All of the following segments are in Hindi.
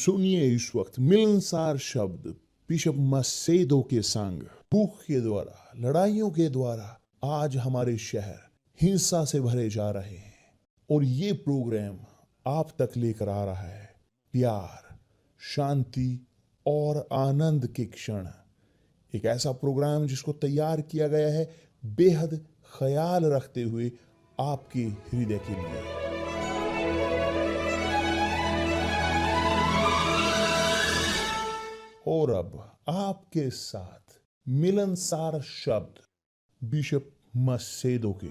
सुनिए इस वक्त मिलनसार शब्द बिशप मसेदो के संग। भूख के द्वारा, लड़ाइयों के द्वारा आज हमारे शहर हिंसा से भरे जा रहे हैं और ये प्रोग्राम आप तक लेकर आ रहा है प्यार, शांति और आनंद के क्षण। एक ऐसा प्रोग्राम जिसको तैयार किया गया है बेहद ख्याल रखते हुए आपके हृदय के लिए। और अब आपके साथ मिलनसार शब्द बिशप मसेदो के।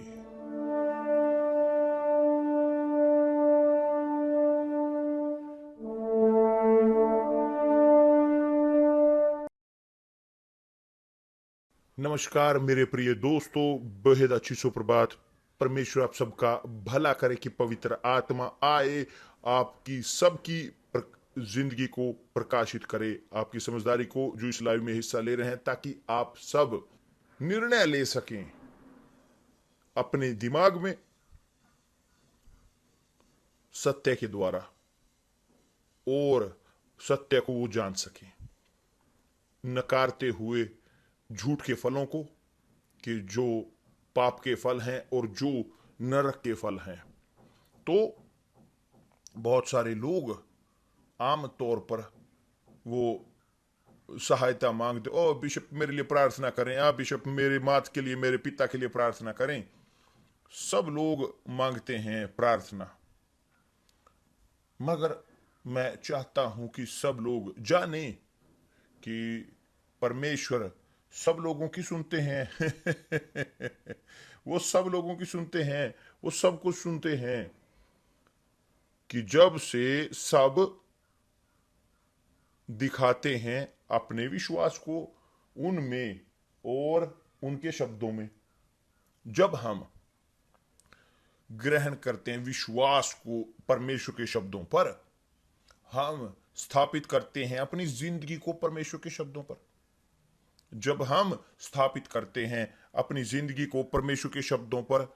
नमस्कार मेरे प्रिय दोस्तों, बेहद अच्छी सुप्रभात। परमेश्वर आप सबका भला करे कि पवित्र आत्मा आए, आपकी सबकी जिंदगी को प्रकाशित करे, आपकी समझदारी को जो इस लाइव में हिस्सा ले रहे हैं, ताकि आप सब निर्णय ले सकें अपने दिमाग में सत्य के द्वारा और सत्य को वो जान सकें, नकारते हुए झूठ के फलों को कि जो पाप के फल हैं और जो नरक के फल हैं। तो बहुत सारे लोग आम तौर पर वो सहायता मांगते, ओ बिशप मेरे लिए प्रार्थना करें, आ बिशप मेरे माता के लिए, मेरे पिता के लिए प्रार्थना करें। सब लोग मांगते हैं प्रार्थना, मगर मैं चाहता हूं कि सब लोग जाने कि परमेश्वर सब लोगों की सुनते हैं। वो सब लोगों की सुनते हैं, वो सब कुछ सुनते हैं कि जब से सब दिखाते हैं अपने विश्वास को उनमें और उनके शब्दों में। जब हम ग्रहण करते हैं विश्वास को परमेश्वर के शब्दों पर, हम स्थापित करते हैं अपनी जिंदगी को परमेश्वर के शब्दों पर। जब हम स्थापित करते हैं अपनी जिंदगी को परमेश्वर के शब्दों पर,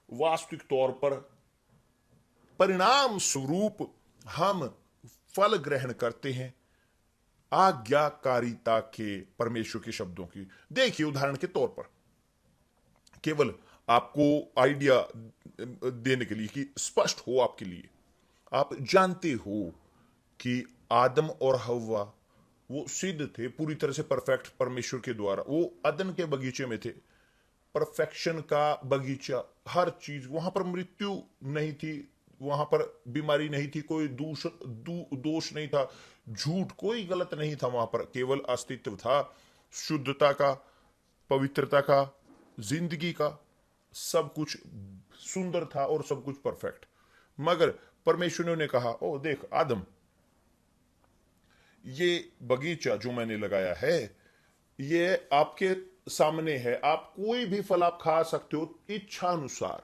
वास्तविक तौर पर परिणाम स्वरूप हम फल ग्रहण करते हैं आज्ञाकारिता के परमेश्वर के शब्दों की। देखिए उदाहरण के तौर पर, केवल आपको आइडिया देने के लिए कि स्पष्ट हो आपके लिए, आप जानते हो कि आदम और हव्वा वो सिद्ध थे, पूरी तरह से परफेक्ट परमेश्वर के द्वारा। वो अदन के बगीचे में थे, परफेक्शन का बगीचा, हर चीज वहां पर, मृत्यु नहीं थी, वहां पर बीमारी नहीं थी, कोई दोष नहीं था, झूठ कोई गलत नहीं था, वहां पर केवल अस्तित्व था, शुद्धता का, पवित्रता का, जिंदगी का, सब कुछ सुंदर था और सब कुछ परफेक्ट। मगर परमेश्वर ने कहा, ओ देख आदम, ये बगीचा जो मैंने लगाया है ये आपके सामने है, आप कोई भी फल आप खा सकते हो इच्छा अनुसार,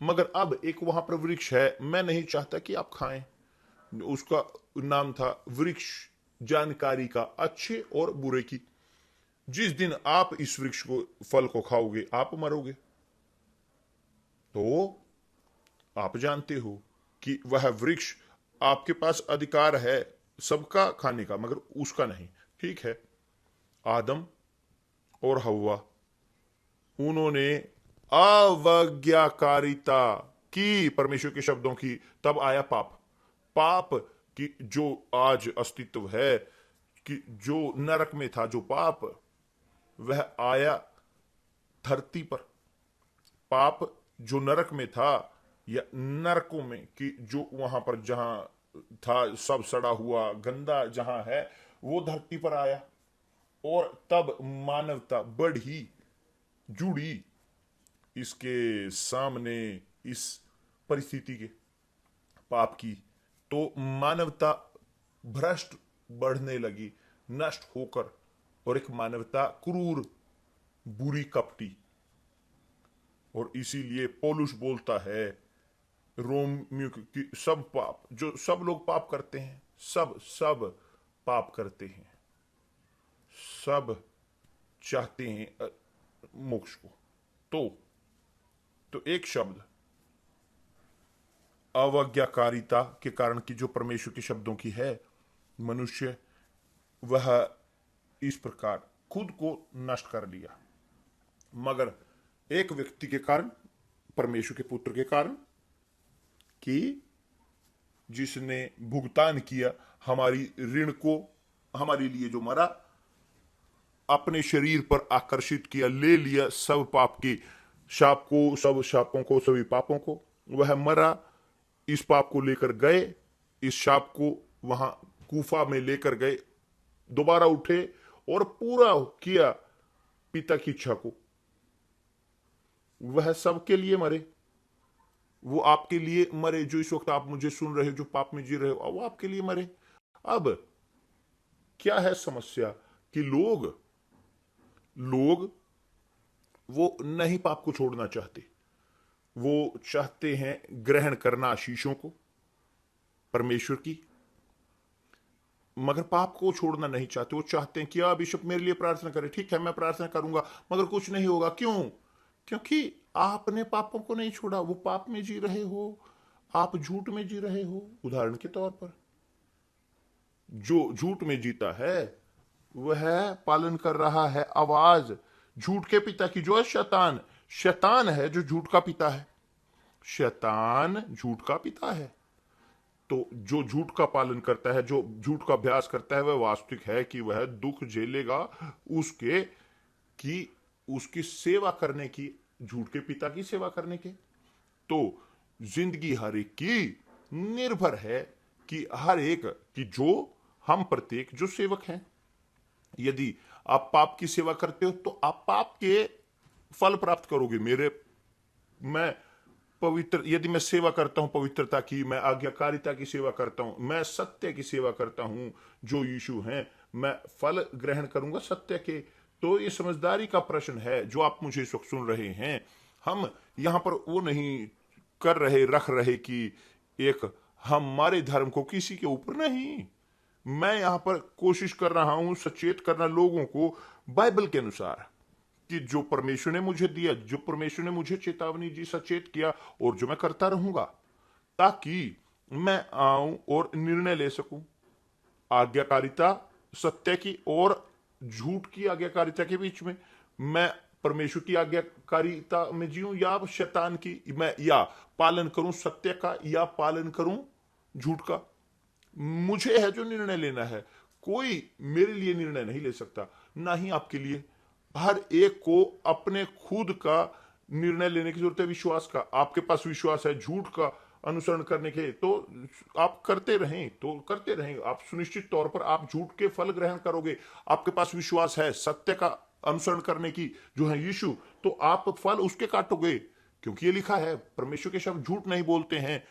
मगर अब एक वहां पर वृक्ष है, मैं नहीं चाहता कि आप खाएं। उसका नाम था वृक्ष जानकारी का, अच्छे और बुरे की। जिस दिन आप इस वृक्ष को फल को खाओगे आप मरोगे। तो आप जानते हो कि वह वृक्ष आपके पास अधिकार है सबका खाने का, मगर उसका नहीं। ठीक है, आदम और हव्वा उन्होंने अवज्ञाकारिता की परमेश्वर के शब्दों की, तब आया पाप। पाप की जो आज अस्तित्व है, कि जो नरक में था जो पाप, वह आया धरती पर। पाप जो नरक में था या नरकों में, कि जो वहां पर जहां था सब सड़ा हुआ गंदा जहां है, वो धरती पर आया। और तब मानवता बढ़ी, जुड़ी इसके सामने इस परिस्थिति के पाप की। तो मानवता भ्रष्ट बढ़ने लगी, नष्ट होकर, और एक मानवता क्रूर, बुरी, कपटी। और इसीलिए पौलुस बोलता है रोमियो की, सब पाप, जो सब लोग पाप करते हैं, सब पाप करते हैं, सब चाहते हैं मोक्ष को। तो एक शब्द अवज्ञाकारिता के कारण की जो परमेश्वर के शब्दों की है, मनुष्य वह इस प्रकार खुद को नष्ट कर लिया। मगर एक व्यक्ति के कारण, परमेश्वर के पुत्र के कारण, कि जिसने भुगतान किया हमारी ऋण को, हमारे लिए जो मरा, अपने शरीर पर आकर्षित किया, ले लिया सब पाप के शाप को, सब शापों को, सभी पापों को। वह मरा, इस पाप को लेकर गए, इस शाप को वहां कूफा में लेकर गए, दोबारा उठे और पूरा किया पिता की इच्छा को। वह सबके लिए मरे, वो आपके लिए मरे। जो इस वक्त आप मुझे सुन रहे हो, जो पाप में जी रहे हो, वो आपके लिए मरे। अब क्या है समस्या कि लोग वो नहीं पाप को छोड़ना चाहते, वो चाहते हैं ग्रहण करना आशीषों को, परमेश्वर की, मगर पाप को छोड़ना नहीं चाहते। वो चाहते हैं कि आप बिशप मेरे लिए प्रार्थना करें। ठीक है, मैं प्रार्थना करूंगा, मगर कुछ नहीं होगा। क्यों? क्योंकि आपने पापों को नहीं छोड़ा। वो पाप में जी रहे हो, आप झूठ में जी रहे हो। उदाहरण के तौर पर, जो झूठ में जीता है वह पालन कर रहा है आवाज झूठ के पिता की, जो है शैतान। शैतान है जो झूठ का पिता है। शैतान झूठ का पिता है। तो जो झूठ का पालन करता है, जो झूठ का अभ्यास करता है, वह वास्तविक है कि वह दुख झेलेगा उसकी सेवा करने की, झूठ के पिता की सेवा करने के। तो जिंदगी हर एक की निर्भर है कि हर एक की, जो हम प्रत्येक जो सेवक हैं, यदि आप पाप की सेवा करते हो तो आप पाप के फल प्राप्त करोगे। यदि मैं सेवा करता हूं पवित्रता की, मैं आज्ञाकारिता की सेवा करता हूं, मैं सत्य की सेवा करता हूं, जो यीशु हैं, मैं फल ग्रहण करूंगा सत्य के। तो ये समझदारी का प्रश्न है जो आप मुझे इस वक्त सुन रहे हैं। हम यहां पर वो नहीं रख रहे कि एक हमारे धर्म को किसी के ऊपर नहीं। मैं यहां पर कोशिश कर रहा हूं सचेत करना लोगों को बाइबल के अनुसार, कि जो परमेश्वर ने मुझे दिया, जो परमेश्वर ने मुझे चेतावनी दी, सचेत किया, और जो मैं करता रहूंगा, ताकि मैं आऊं और निर्णय ले सकूं आज्ञाकारिता सत्य की और झूठ की आज्ञाकारिता के बीच में। मैं परमेश्वर की आज्ञाकारिता में जीऊं या शैतान की, मैं या पालन करूं सत्य का या पालन करूं झूठ का। मुझे है जो निर्णय लेना है। कोई मेरे लिए निर्णय नहीं ले सकता, ना ही आपके लिए। हर एक को अपने खुद का निर्णय लेने की जरूरत है, विश्वास का। आपके पास विश्वास है झूठ का अनुसरण करने के, तो आप करते रहें। आप सुनिश्चित तौर पर आप झूठ के फल ग्रहण करोगे। आपके पास विश्वास है सत्य का अनुसरण करने की, जो है यीशु, तो आप फल उसके काटोगे। क्योंकि ये लिखा है, परमेश्वर के शब्द झूठ नहीं बोलते हैं,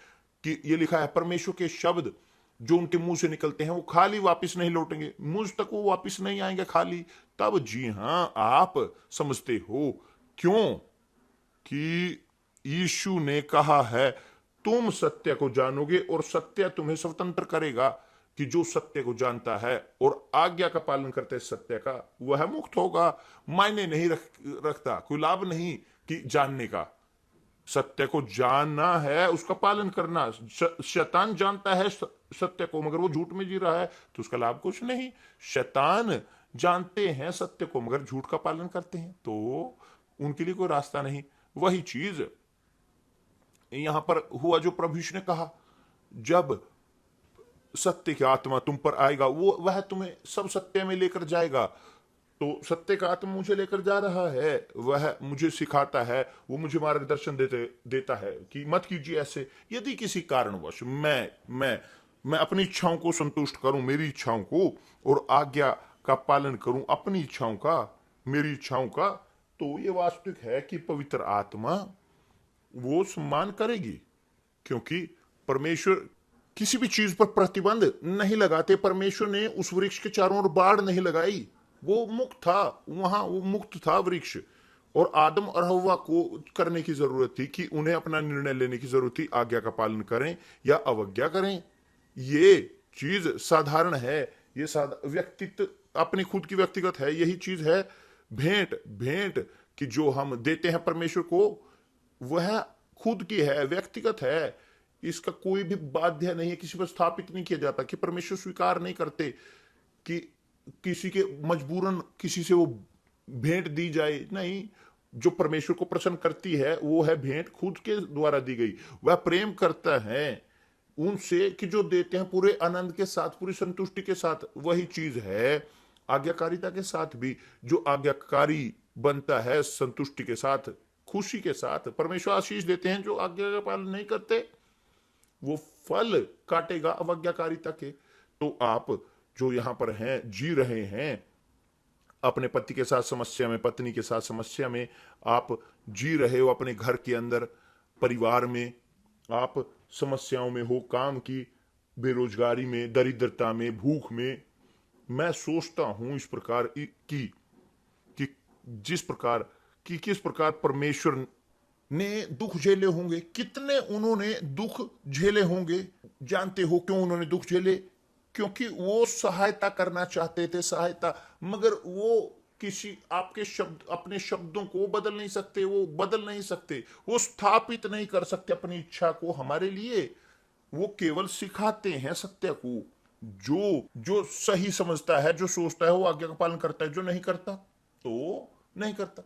कि ये लिखा है परमेश्वर के शब्द जो उनके मुंह से निकलते हैं वो खाली वापस नहीं लौटेंगे, मुझ तक वो वापस नहीं आएंगे खाली। तब जी हां, आप समझते हो क्यों कि यीशु ने कहा है तुम सत्य को जानोगे और सत्य तुम्हें स्वतंत्र करेगा, कि जो सत्य को जानता है और आज्ञा का पालन करता है सत्य का, वह मुक्त होगा। मायने नहीं रखता, कोई लाभ नहीं कि जानने का। सत्य को जानना है, उसका पालन करना। शैतान जानता है सत्य को, मगर वो झूठ में जी रहा है, तो उसका लाभ कुछ नहीं। शैतान जानते हैं सत्य को, मगर झूठ का पालन करते हैं, तो उनके लिए कोई रास्ता नहीं। वही चीज यहां पर हुआ जो प्रभु यीशु ने कहा, जब सत्य की आत्मा तुम पर आएगा, वह तुम्हें सब सत्य में लेकर जाएगा। तो सत्य का आत्मा मुझे लेकर जा रहा है, वह मुझे सिखाता है, वो मुझे मार्गदर्शन देता है कि मत कीजिए ऐसे। यदि किसी कारणवश मैं अपनी इच्छाओं को संतुष्ट करूं, मेरी इच्छाओं को, और आज्ञा का पालन करूं, अपनी इच्छाओं का, मेरी इच्छाओं का, तो ये वास्तविक है कि पवित्र आत्मा वो सम्मान करेगी। क्योंकि परमेश्वर किसी भी चीज पर प्रतिबंध नहीं लगाते। परमेश्वर ने उस वृक्ष के चारों ओर बाड़ नहीं लगाई, वो मुक्त था, वहां वो मुक्त था वृक्ष। और आदम और हव्वा को करने की जरूरत थी कि उन्हें अपना निर्णय लेने की जरूरत थी, आज्ञा का पालन करें या अवज्ञा करें। ये चीज साधारण है, ये व्यक्तित्व अपनी खुद की व्यक्तिगत है। यही चीज है भेंट कि जो हम देते हैं परमेश्वर को, वह खुद की है, व्यक्तिगत है। इसका कोई भी बाध्य नहीं है, किसी पर स्थापित नहीं किया जाता कि परमेश्वर स्वीकार नहीं करते कि किसी के मजबूरन किसी से वो भेंट दी जाए। नहीं, जो परमेश्वर को प्रसन्न करती है वो है भेंट खुद के द्वारा दी गई। वह प्रेम करता है उनसे कि जो देते हैं पूरे आनंद के साथ, पूरी संतुष्टि के साथ। वही चीज है आज्ञाकारिता के साथ भी। जो आज्ञाकारी बनता है संतुष्टि के साथ, खुशी के साथ, परमेश्वर आशीष देते हैं। जो आज्ञा का पालन नहीं करते वो फल काटेगा अवज्ञाकारिता के। तो आप जो यहां पर हैं, जी रहे हैं अपने पति के साथ समस्या में, पत्नी के साथ समस्या में, आप जी रहे हो अपने घर के अंदर, परिवार में आप समस्याओं में हो, काम की, बेरोजगारी में, दरिद्रता में, भूख में। मैं सोचता हूं इस प्रकार कि जिस प्रकार कि किस प्रकार परमेश्वर ने दुख झेले होंगे, कितने उन्होंने दुख झेले होंगे। जानते हो क्यों उन्होंने दुख झेले? क्योंकि वो सहायता करना चाहते थे, सहायता, मगर वो किसी आपके शब्द, अपने शब्दों को बदल नहीं सकते, वो बदल नहीं सकते, वो स्थापित नहीं कर सकते अपनी इच्छा को हमारे लिए। वो केवल सिखाते हैं सत्य को। जो जो सही समझता है, जो सोचता है, वो आज्ञा का पालन करता है। जो नहीं करता तो नहीं करता।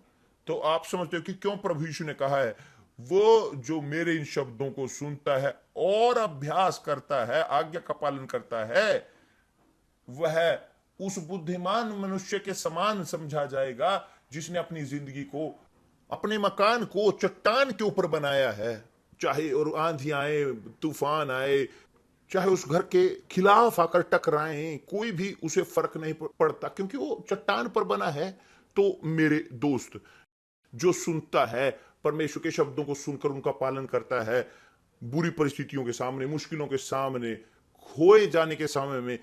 तो आप समझते हो कि क्यों प्रभु यीशु ने कहा है, वो जो मेरे इन शब्दों को सुनता है और अभ्यास करता है, आज्ञा का पालन करता है, वह उस बुद्धिमान मनुष्य के समान समझा जाएगा जिसने अपनी जिंदगी को, अपने मकान को चट्टान के ऊपर बनाया है। चाहे और आंधी आए, तूफान आए, चाहे उस घर के खिलाफ आकर टकराएं, कोई भी उसे फर्क नहीं पड़ता, क्योंकि वो चट्टान पर बना है। तो मेरे दोस्त, जो सुनता है, परमेश्वर के शब्दों को सुनकर उनका पालन करता है, बुरी परिस्थितियों के सामने, मुश्किलों के सामने, खोए जाने के समय में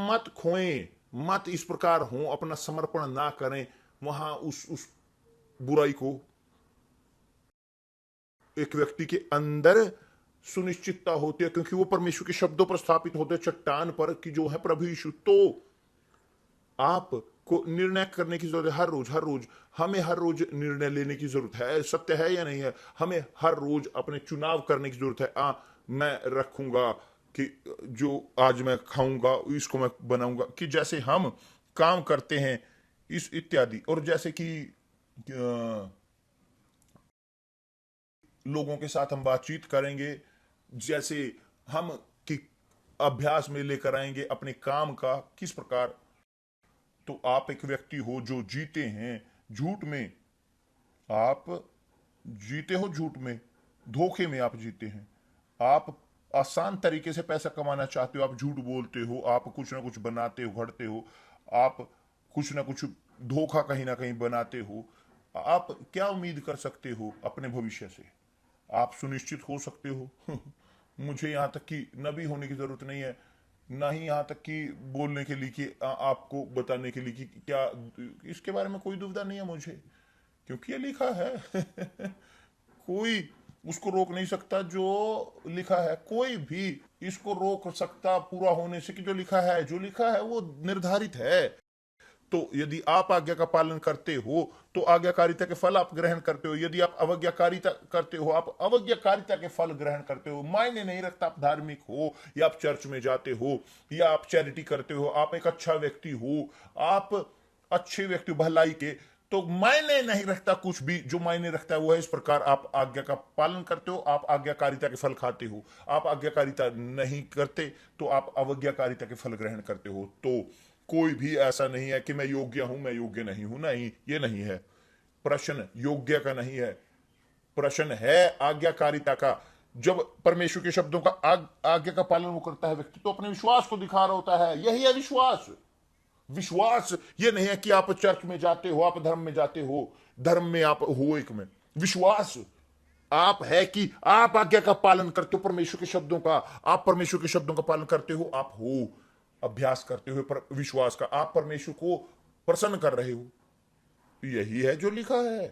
मत खोएं, मत इस प्रकार हो, अपना समर्पण ना करें वहां उस बुराई को। एक व्यक्ति के अंदर सुनिश्चितता होती है, क्योंकि वो परमेश्वर के शब्दों पर स्थापित होते हैं, चट्टान पर, कि जो है प्रभु यीशु। तो आपको निर्णय करने की जरूरत है। हर रोज हमें हर रोज निर्णय लेने की जरूरत है। सत्य है या नहीं है? हमें हर रोज अपने चुनाव करने की जरूरत है। मैं रखूंगा कि जो आज मैं खाऊंगा इसको मैं बनाऊंगा, कि जैसे हम काम करते हैं इस इत्यादि। और जैसे कि लोगों के साथ हम बातचीत करेंगे, जैसे हम कि अभ्यास में लेकर आएंगे अपने काम का, किस प्रकार। तो आप एक व्यक्ति हो जो जीते हैं झूठ में, आप जीते हो झूठ में, धोखे में आप जीते हैं। आप आसान तरीके से पैसा कमाना चाहते हो, आप झूठ बोलते हो, आप कुछ ना कुछ बनाते हो, घड़ते हो, आप कुछ ना कुछ धोखा कहीं ना कहीं बनाते हो। आप क्या उम्मीद कर सकते हो अपने भविष्य से? आप सुनिश्चित हो सकते हो मुझे यहां तक कि नबी होने की जरूरत नहीं है, ना ही यहां तक कि बोलने के लिए कि आपको बताने के लिए कि क्या, इसके बारे में कोई दुविधा नहीं है मुझे, क्योंकि ये लिखा है कोई उसको रोक नहीं सकता जो लिखा है। कोई भी इसको रोक सकता पूरा होने से कि जो लिखा है, जो लिखा है वो निर्धारित है। तो यदि आप आज्ञा का पालन करते हो तो आज्ञाकारिता के फल आप ग्रहण करते हो। यदि आप अवज्ञाकारिता करते हो, आप अवज्ञाकारिता के फल ग्रहण करते हो। मायने नहीं रखता आप धार्मिक हो या आप चर्च में जाते हो या आप चैरिटी करते हो, आप एक अच्छा व्यक्ति हो, आप अच्छे व्यक्ति भलाई के, तो मायने नहीं रखता कुछ भी। जो मायने रखता है वो है इस प्रकार आप आज्ञा का पालन करते हो, आप आज्ञाकारिता के फल खाते हो। आप आज्ञाकारिता नहीं करते तो आप अवज्ञाकारिता के फल ग्रहण करते हो। तो कोई भी ऐसा नहीं है कि मैं योग्य हूं, मैं योग्य नहीं हूं। नहीं, ये नहीं है प्रश्न, योग्य का नहीं है, प्रश्न है आज्ञाकारिता का। जब परमेश्वर के शब्दों का आज्ञा का पालन वो करता है व्यक्ति, तो अपने विश्वास को दिखा रहा होता है। यही है विश्वास। विश्वास ये नहीं है कि आप चर्च में जाते हो, आप धर्म में जाते हो, धर्म में आप हो एक में। विश्वास आप है कि आप आज्ञा का पालन करते हो, परमेश्वर के शब्दों का, आप परमेश्वर के शब्दों का पालन करते हो, आप हो अभ्यास करते हुए विश्वास का, आप परमेश्वर को प्रसन्न कर रहे हो। यही है जो लिखा है।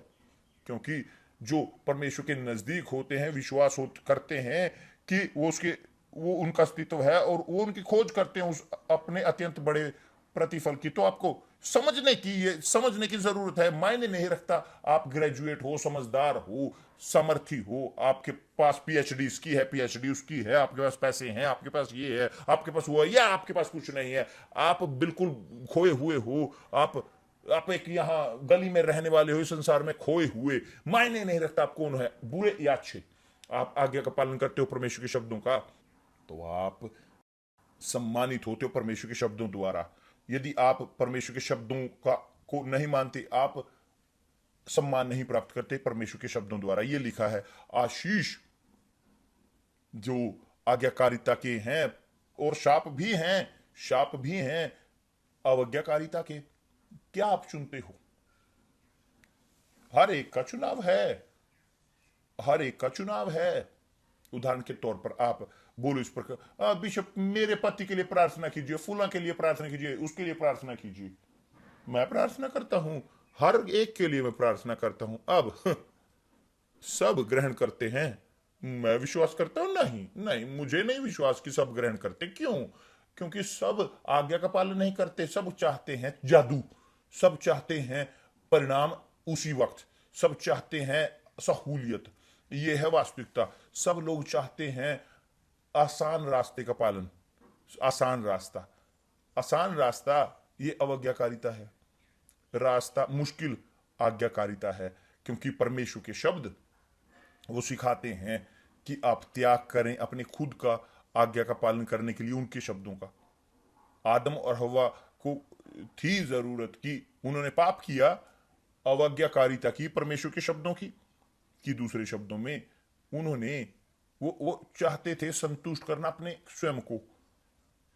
क्योंकि जो परमेश्वर के नजदीक होते हैं, विश्वास करते हैं कि वो उनका अस्तित्व है और वो उनकी खोज करते हैं उस अपने अत्यंत बड़े प्रतिफल की। तो आपको समझने की जरूरत है। मायने नहीं रखता आप ग्रेजुएट हो, समझदार हो, समर्थी हो, आपके पास पीएचडी इसकी है, पीएचडी उसकी है, आपके पास पैसे हैं, आपके पास ये है, आपके पास वो है, या आपके पास कुछ नहीं है, आप बिल्कुल खोए हुए हो, आप एक यहां गली में रहने वाले हो, इस संसार में खोए हुए। मायने नहीं रखता आप कौन है, बुरे या अच्छे। आप आज्ञा का पालन करते हो परमेश्वर के शब्दों का, तो आप सम्मानित होते हो परमेश्वर के शब्दों द्वारा। यदि आप परमेश्वर के शब्दों का को नहीं मानते, आप सम्मान नहीं प्राप्त करते परमेश्वर के शब्दों द्वारा। ये लिखा है, आशीष जो आज्ञाकारिता के हैं, और शाप भी हैं अवज्ञाकारिता के। क्या आप चुनते हो? हर एक का चुनाव है, हर एक का चुनाव है। उदाहरण के तौर पर आप बोलो इस पर, बिशप मेरे पति के लिए प्रार्थना कीजिए, फूला के लिए प्रार्थना कीजिए, उसके लिए प्रार्थना कीजिए। मैं प्रार्थना करता हूं, हर एक के लिए मैं प्रार्थना करता हूं। अब सब ग्रहण करते हैं, मैं विश्वास करता हूं? नहीं नहीं, मुझे नहीं विश्वास कि सब ग्रहण करते। क्यों? क्योंकि सब आज्ञा का पालन नहीं करते। सब चाहते हैं जादू, सब चाहते हैं परिणाम उसी वक्त, सब चाहते हैं सहूलियत। यह है वास्तविकता। सब लोग चाहते हैं आसान रास्ते का पालन। आसान रास्ता ये अवज्ञाकारिता है। रास्ता मुश्किल आज्ञाकारिता है, क्योंकि परमेश्वर के शब्द वो सिखाते हैं कि आप त्याग करें अपने खुद का आज्ञा का पालन करने के लिए उनके शब्दों का। आदम और हवा को थी जरूरत कि उन्होंने पाप किया, अवज्ञाकारिता की परमेश्वर के शब्दों की। कि दूसरे शब्दों में उन्होंने वो चाहते थे संतुष्ट करना अपने स्वयं को,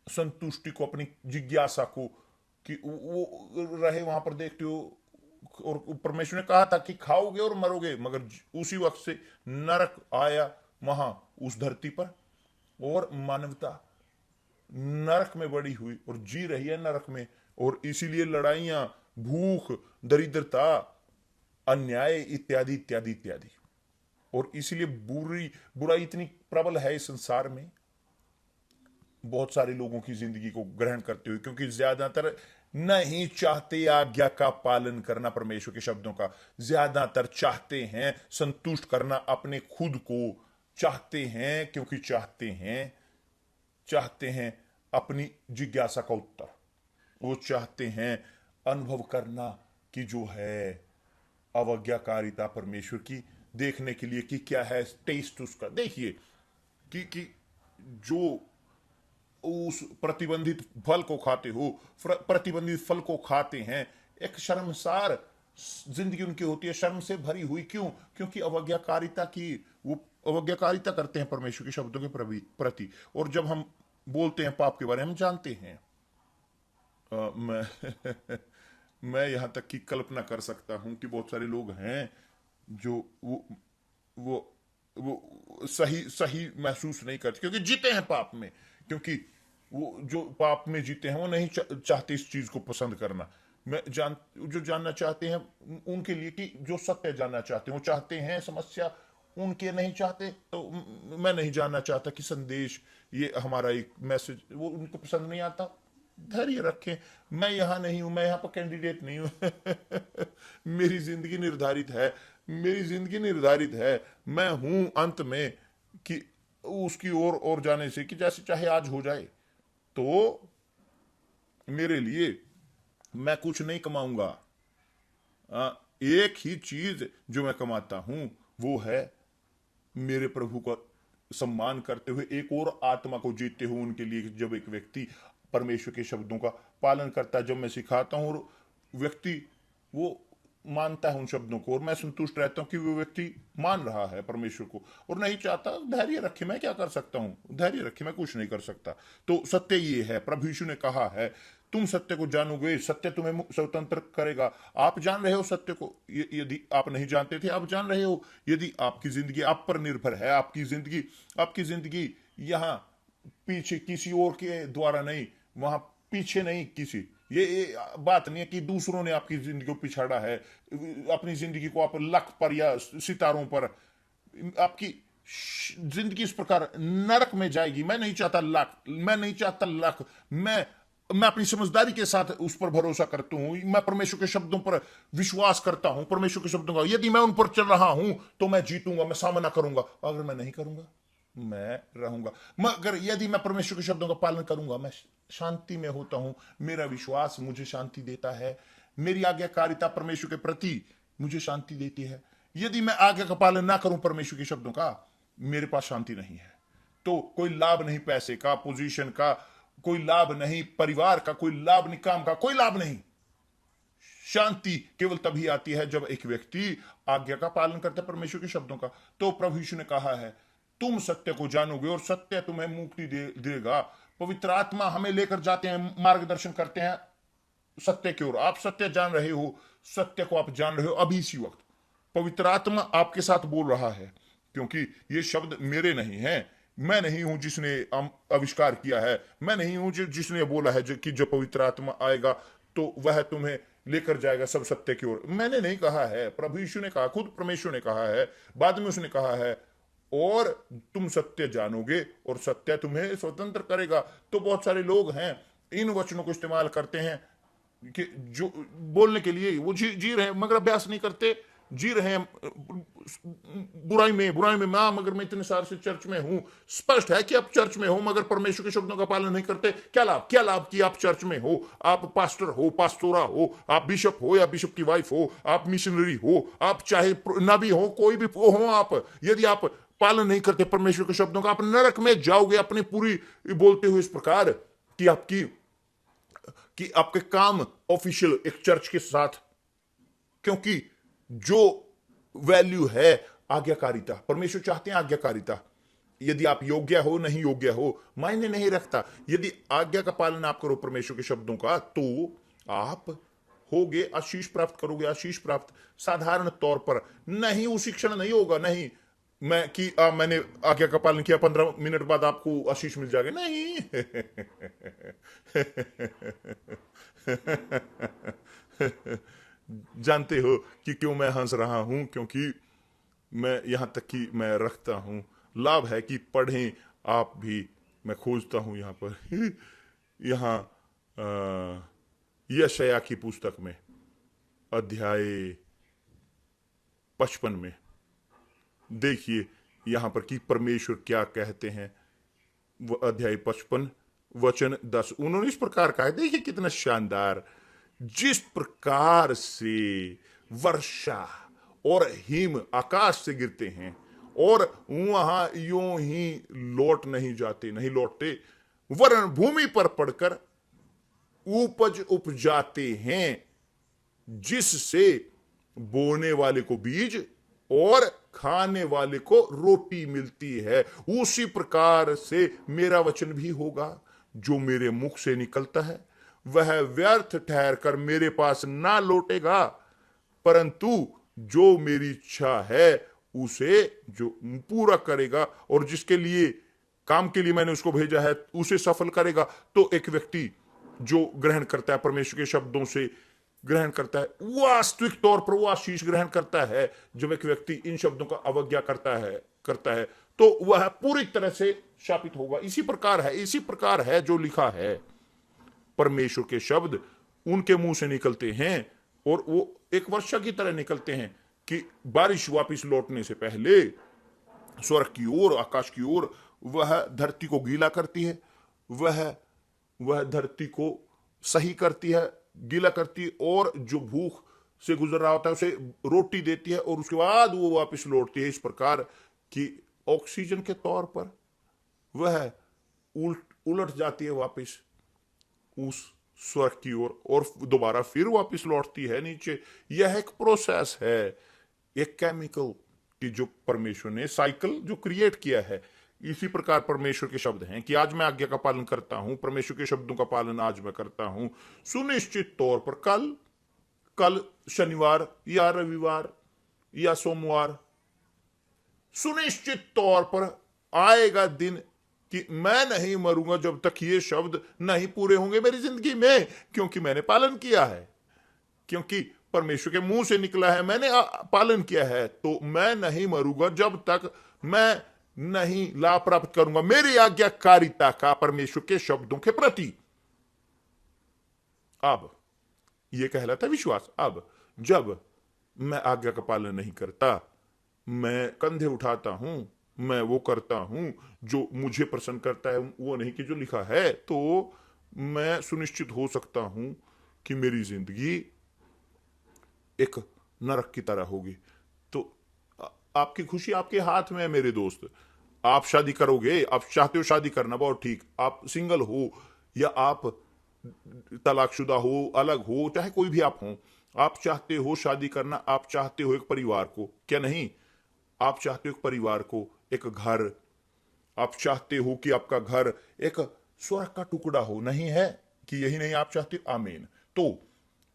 संतुष्टि को, अपनी जिज्ञासा को, कि वो रहे वहां पर। देखते हो, और परमेश्वर ने कहा था कि खाओगे और मरोगे, मगर उसी वक्त से नरक आया वहां उस धरती पर, और मानवता नरक में बड़ी हुई और जी रही है नरक में। और इसीलिए लड़ाइयां, भूख, दरिद्रता, अन्याय इत्यादि इत्यादि इत्यादि। और इसीलिए बुराई इतनी प्रबल है इस संसार में बहुत सारे लोगों की जिंदगी को ग्रहण करते हुए, क्योंकि ज्यादातर नहीं चाहते आज्ञा का पालन करना परमेश्वर के शब्दों का। ज्यादातर चाहते हैं संतुष्ट करना अपने खुद को, चाहते हैं क्योंकि चाहते हैं अपनी जिज्ञासा का उत्तर। वो चाहते हैं अनुभव करना कि जो है अवज्ञाकारिता परमेश्वर की, देखने के लिए कि क्या है टेस्ट उसका। देखिए कि जो उस प्रतिबंधित फल को खाते हो, प्रतिबंधित फल को खाते हैं, एक शर्मसार जिंदगी उनकी होती है, शर्म से भरी हुई। क्यों? क्योंकि वो अवज्ञाकारिता करते हैं परमेश्वर के शब्दों के प्रति। और जब हम बोलते हैं पाप के बारे में, जानते हैं, मैं मैं यहां तक की कल्पना कर सकता हूं कि बहुत सारे लोग हैं जो वो सही महसूस नहीं करते, क्योंकि जीते हैं पाप में। क्योंकि वो जो पाप में जीते हैं वो नहीं चाहते इस चीज को पसंद करना। जो जानना चाहते हैं उनके लिए, कि जो सत्य जानना चाहते हैं, वो चाहते हैं समस्या, उनके नहीं चाहते। तो मैं नहीं जानना चाहता कि संदेश, ये हमारा एक मैसेज, वो उनको पसंद नहीं आता। धैर्य रखें, मैं यहां नहीं हूं, मैं यहां पर कैंडिडेट नहीं हूं। मेरी जिंदगी निर्धारित है। मैं हूं अंत में कि उसकी ओर जाने से, कि जैसे चाहे आज हो जाए। तो मेरे लिए मैं कुछ नहीं कमाऊंगा। एक ही चीज जो मैं कमाता हूं वो है मेरे प्रभु का सम्मान करते हुए एक और आत्मा को जीतते हुए उनके लिए। जब एक व्यक्ति परमेश्वर के शब्दों का पालन करता है, जब मैं सिखाता हूं और व्यक्ति वो मानता है उन शब्दों को, और मैं संतुष्ट रहता हूं कि वो व्यक्ति मान रहा है परमेश्वर को और नहीं चाहता, धैर्य रखे, मैं क्या कर सकता हूं? धैर्य रखे, मैं कुछ नहीं कर सकता। तो सत्य ये है, प्रभु यीशु ने कहा है, तुम सत्य को जानोगे, सत्य तुम्हें स्वतंत्र करेगा। आप जान रहे हो सत्य को, यदि आप नहीं जानते थे, आप जान रहे हो। यदि आपकी जिंदगी आप पर निर्भर है, आपकी जिंदगी यहाँ पीछे किसी और के द्वारा नहीं, वहां पीछे नहीं किसी, ये बात नहीं है कि दूसरों ने आपकी जिंदगी को पिछाड़ा है। अपनी जिंदगी को आप लक पर या सितारों पर, आपकी जिंदगी इस प्रकार नरक में जाएगी। मैं नहीं चाहता लक, मैं मैं अपनी समझदारी के साथ उस पर भरोसा करता हूं, मैं परमेश्वर के शब्दों पर विश्वास करता हूं, परमेश्वर के शब्दों का यदि मैं उन पर चल रहा हूं तो मैं जीतूंगा, मैं सामना करूंगा। अगर मैं नहीं करूंगा, मैं रहूंगा। मगर यदि मैं परमेश्वर के शब्दों का पालन करूंगा, मैं शांति में होता हूं। मेरा विश्वास मुझे शांति देता है, मेरी आज्ञाकारिता परमेश्वर के प्रति मुझे शांति देती है। यदि मैं आज्ञा का पालन ना करूं परमेश्वर के शब्दों का, मेरे पास शांति नहीं है। तो कोई लाभ नहीं, पैसे का, पोजीशन का कोई लाभ नहीं, परिवार का कोई लाभ नहीं, काम का कोई लाभ नहीं। शांति केवल तभी आती है जब एक व्यक्ति आज्ञा का पालन करता है परमेश्वर के शब्दों का। तो प्रभु यीशु ने कहा है, तुम सत्य को जानोगे और सत्य तुम्हें मुक्ति देगा। पवित्र आत्मा हमें लेकर जाते हैं, मार्गदर्शन करते हैं सत्य की ओर। आप सत्य जान रहे हो, सत्य को आप जान रहे हो अभी इसी वक्त। पवित्र आत्मा आपके साथ बोल रहा है, क्योंकि ये शब्द मेरे नहीं हैं। मैं नहीं हूं जिसने आविष्कार किया है, मैं नहीं हूं जिसने बोला है कि जो पवित्र आत्मा आएगा तो वह तुम्हें लेकर जाएगा सब सत्य की ओर। मैंने नहीं कहा है, प्रभु यीशु ने कहा, खुद परमेश्वर ने कहा है। बाद में उसने कहा है, और तुम सत्य जानोगे और सत्य तुम्हें स्वतंत्र करेगा। तो बहुत सारे लोग हैं इन वचनों को इस्तेमाल करते हैं कि जो बोलने के लिए वो जी रहे हैं, मगर अभ्यास नहीं करते। जी रहे हैं बुराई में। मगर मैं इतने साल से चर्च में हूं, स्पष्ट है कि आप चर्च में हो मगर परमेश्वर के शब्दों का पालन नहीं करते। क्या लाभ कि आप चर्च में हो, आप पास्टर हो, पास्तोरा हो, आप बिशप हो या बिशप की वाइफ हो, आप मिशनरी हो, आप चाहे नबी हो, कोई भी हो आप, यदि आप पालन नहीं करते परमेश्वर के शब्दों का, आप नरक में जाओगे। अपनी पूरी बोलते हुए इस प्रकार कि आपके काम ऑफिशियल एक चर्च के साथ, क्योंकि जो वैल्यू है आज्ञाकारिता, परमेश्वर चाहते हैं आज्ञाकारिता। यदि आप योग्य हो नहीं योग्य हो मायने नहीं रखता। यदि आज्ञा का पालन आप करो परमेश्वर के शब्दों का, तो आप होगे आशीष प्राप्त करोगे, आशीष प्राप्त। साधारण तौर पर नहीं, उसी क्षण नहीं होगा। नहीं मैंने आज्ञा का पालन किया, 15 मिनट बाद आपको आशीष मिल जाएगा, नहीं। जानते हो कि क्यों मैं हंस रहा हूं? क्योंकि मैं यहां तक कि मैं रखता हूं, लाभ है कि पढ़ें आप भी। मैं खोजता हूं यहां पर यहां यशायाह की पुस्तक में अध्याय 55 में देखिए यहां पर कि परमेश्वर क्या कहते हैं। अध्याय 55 वचन 10 उन्होंने इस प्रकार कहा है। देखिए कितना शानदार, जिस प्रकार से वर्षा और हिम आकाश से गिरते हैं और वहां यूं ही लौट नहीं जाते, नहीं लौटते, वरन भूमि पर पड़कर उपज उपजाते हैं, जिससे बोने वाले को बीज और खाने वाले को रोटी मिलती है, उसी प्रकार से मेरा वचन भी होगा जो मेरे मुख से निकलता है। वह व्यर्थ ठहर कर मेरे पास ना लौटेगा, परंतु जो मेरी इच्छा है उसे जो पूरा करेगा, और जिसके लिए काम के लिए मैंने उसको भेजा है उसे सफल करेगा। तो एक व्यक्ति जो ग्रहण करता है परमेश्वर के शब्दों से, ग्रहण करता है, वास्तविक तौर पर वो आशीष ग्रहण करता है। जब एक व्यक्ति इन शब्दों का अवज्ञा करता है तो वह पूरी तरह से शापित होगा। इसी प्रकार है जो लिखा है। परमेश्वर के शब्द उनके मुंह से निकलते हैं और वो एक वर्षा की तरह निकलते हैं कि बारिश वापिस लौटने से पहले स्वर्ग की ओर, आकाश की ओर, वह धरती को गीला करती है, वह धरती को सही करती है, गीला करती है, और जो भूख से गुजर रहा होता है उसे रोटी देती है, और उसके बाद वो वापस लौटती है। इस प्रकार कि ऑक्सीजन के तौर पर वह उलट जाती है वापस उस स्वर्ग की ओर और दोबारा फिर वापस लौटती है नीचे। यह एक प्रोसेस है, एक केमिकल की जो परमेश्वर ने साइकिल जो क्रिएट किया है। इसी प्रकार परमेश्वर के शब्द हैं कि आज मैं आज्ञा का पालन करता हूं, परमेश्वर के शब्दों का पालन आज मैं करता हूं, सुनिश्चित तौर पर कल शनिवार या रविवार या सोमवार, सुनिश्चित तौर पर आएगा दिन कि मैं नहीं मरूंगा जब तक ये शब्द नहीं पूरे होंगे मेरी जिंदगी में, क्योंकि मैंने पालन किया है, क्योंकि परमेश्वर के मुंह से निकला है, मैंने पालन किया है। तो मैं नहीं मरूंगा जब तक मैं नहीं लाभ प्राप्त करूंगा मेरी आज्ञाकारिता का परमेश्वर के शब्दों के प्रति। अब ये कहलाता है विश्वास। अब जब मैं आज्ञा का पालन नहीं करता, मैं कंधे उठाता हूं, मैं वो करता हूं जो मुझे प्रसन्न करता है, वो नहीं कि जो लिखा है, तो मैं सुनिश्चित हो सकता हूं कि मेरी जिंदगी एक नरक की तरह होगी। तो आपकी खुशी आपके हाथ में है मेरे दोस्त। आप शादी करोगे, आप चाहते हो शादी करना, बहुत ठीक। आप सिंगल हो या आप तलाकशुदा हो, अलग हो, चाहे कोई भी आप हो, आप चाहते हो शादी करना, आप चाहते हो एक परिवार को, क्या नहीं? आप चाहते हो एक परिवार को, एक घर। आप चाहते हो कि आपका घर एक स्वर्ग का टुकड़ा हो, नहीं है कि यही नहीं आप चाहते हो? आमीन। तो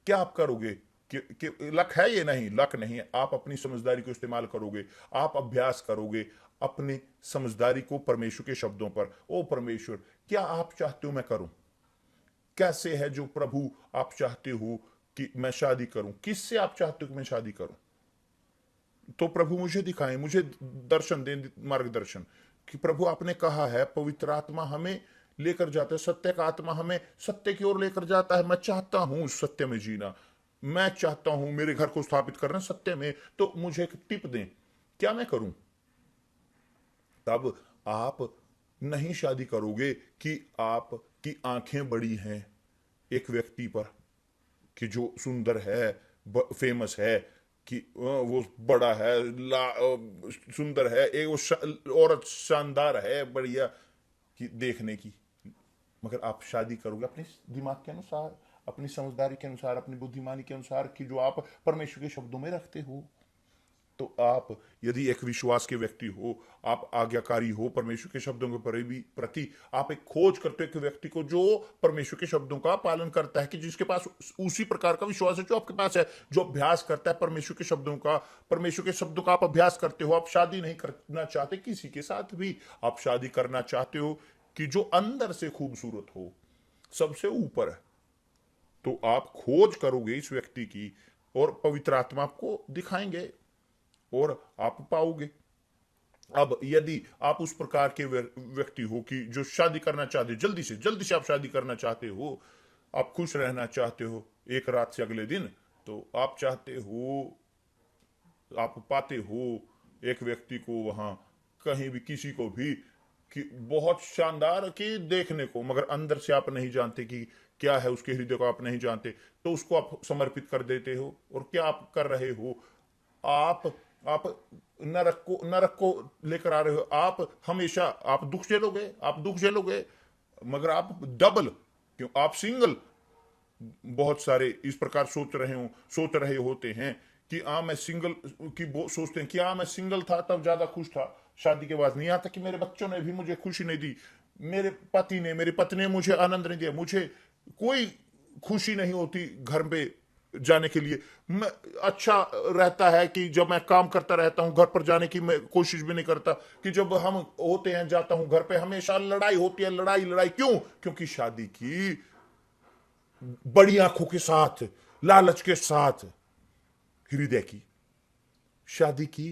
क्या आप करोगे कि लक है? ये नहीं, लक नहीं है। आप अपनी समझदारी को इस्तेमाल करोगे, आप अभ्यास करोगे अपनी समझदारी को परमेश्वर के शब्दों पर। ओ परमेश्वर, क्या आप चाहते हो मैं करूं? कैसे है जो प्रभु आप चाहते हो कि मैं शादी करूं? किससे आप चाहते हो कि मैं शादी करूं? तो प्रभु मुझे दिखाएं, मुझे दर्शन दें, मार्गदर्शन। कि प्रभु आपने कहा है पवित्र आत्मा हमें लेकर जाता है, सत्य का आत्मा हमें सत्य की ओर लेकर जाता है। मैं चाहता हूं उस सत्य में जीना, मैं चाहता हूं मेरे घर को स्थापित करना सत्य में। तो मुझे एक टिप दें, क्या मैं करूं? तब आप नहीं शादी करोगे कि आपकी आंखें बड़ी हैं एक व्यक्ति पर, कि जो सुंदर है, फेमस है, कि वो बड़ा है, सुंदर है, एक वो औरत शानदार है, बढ़िया कि देखने की। मगर आप शादी करोगे अपने दिमाग के अनुसार, अपनी समझदारी के अनुसार, अपनी बुद्धिमानी के अनुसार, कि जो आप परमेश्वर के शब्दों में रखते हो। तो आप यदि एक विश्वास के व्यक्ति हो, आप आज्ञाकारी हो परमेश्वर के शब्दों के प्रति, आप एक खोज करते हो एक व्यक्ति को जो परमेश्वर के शब्दों का पालन करता है, कि जिसके पास उसी प्रकार का विश्वास है जो आपके पास है, जो अभ्यास करता है परमेश्वर के शब्दों का। परमेश्वर के शब्दों का आप अभ्यास करते हो। आप शादी नहीं करना चाहते किसी के साथ भी, आप शादी करना चाहते हो कि जो अंदर से खूबसूरत हो, सबसे ऊपर है। तो आप खोज करोगे इस व्यक्ति की, और पवित्र आत्मा आपको दिखाएंगे और आप पाओगे। अब यदि आप उस प्रकार के व्यक्ति हो कि जो शादी करना चाहते हो, जल्दी से आप शादी करना चाहते हो, आप खुश रहना चाहते हो एक रात से अगले दिन, तो आप चाहते हो, आप पाते हो एक व्यक्ति को वहां कहीं भी, किसी को भी, कि बहुत शानदार कि देखने को, मगर अंदर से आप नहीं जानते कि क्या है उसके हृदय को, आप नहीं जानते, तो उसको आप समर्पित कर देते हो। और क्या आप कर रहे हो? आप नरक को लेकर आ रहे हो। आप हमेशा आप दुख झेलोगे, मगर आप डबल, क्यों? आप सिंगल, बहुत सारे इस प्रकार सोच रहे होते हैं कि मैं सिंगल की, सोचते हैं कि मैं सिंगल था तब ज्यादा खुश था, शादी के बाद नहीं। आता कि मेरे बच्चों ने भी मुझे खुशी नहीं दी, मेरे मेरी पत्नी ने मुझे आनंद नहीं दिया, मुझे कोई खुशी नहीं होती घर पे जाने के लिए। मैं अच्छा रहता है कि जब मैं काम करता रहता हूं, घर पर जाने की मैं कोशिश भी नहीं करता, कि जब हम होते हैं जाता हूं घर पे, हमेशा लड़ाई होती है, लड़ाई। क्यों? क्योंकि शादी की बड़ी आंखों के साथ, लालच के साथ, हृदय की शादी की,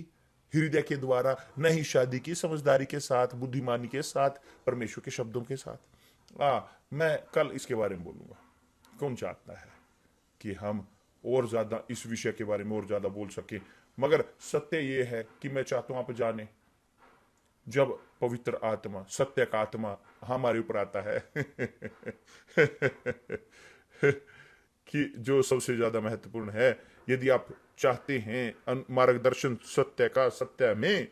हृदय के द्वारा नहीं शादी की, समझदारी के साथ, बुद्धिमानी के साथ, परमेश्वर के शब्दों के साथ। मैं कल इसके बारे में बोलूंगा। कौन चाहता है कि हम और ज्यादा इस विषय के बारे में और ज्यादा बोल सके? मगर सत्य यह है कि मैं चाहता हूं आप जाने, जब पवित्र आत्मा, सत्य का आत्मा हमारे ऊपर आता है कि जो सबसे ज्यादा महत्वपूर्ण है, यदि आप चाहते हैं मार्गदर्शन सत्य का, सत्य में,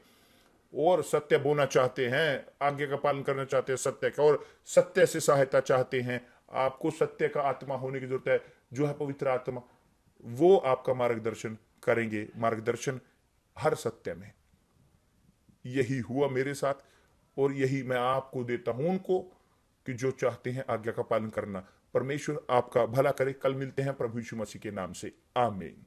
और सत्य बोलना चाहते हैं, आज्ञा का पालन करना चाहते हैं सत्य का, और सत्य से सहायता चाहते हैं, आपको सत्य का आत्मा होने की जरूरत है, जो है पवित्र आत्मा। वो आपका मार्गदर्शन करेंगे, मार्गदर्शन हर सत्य में। यही हुआ मेरे साथ, और यही मैं आपको देता हूं उनको, कि जो चाहते हैं आज्ञा का पालन करना। परमेश्वर आपका भला करे। कल मिलते हैं प्रभु यीशु मसीह के नाम से, आमीन।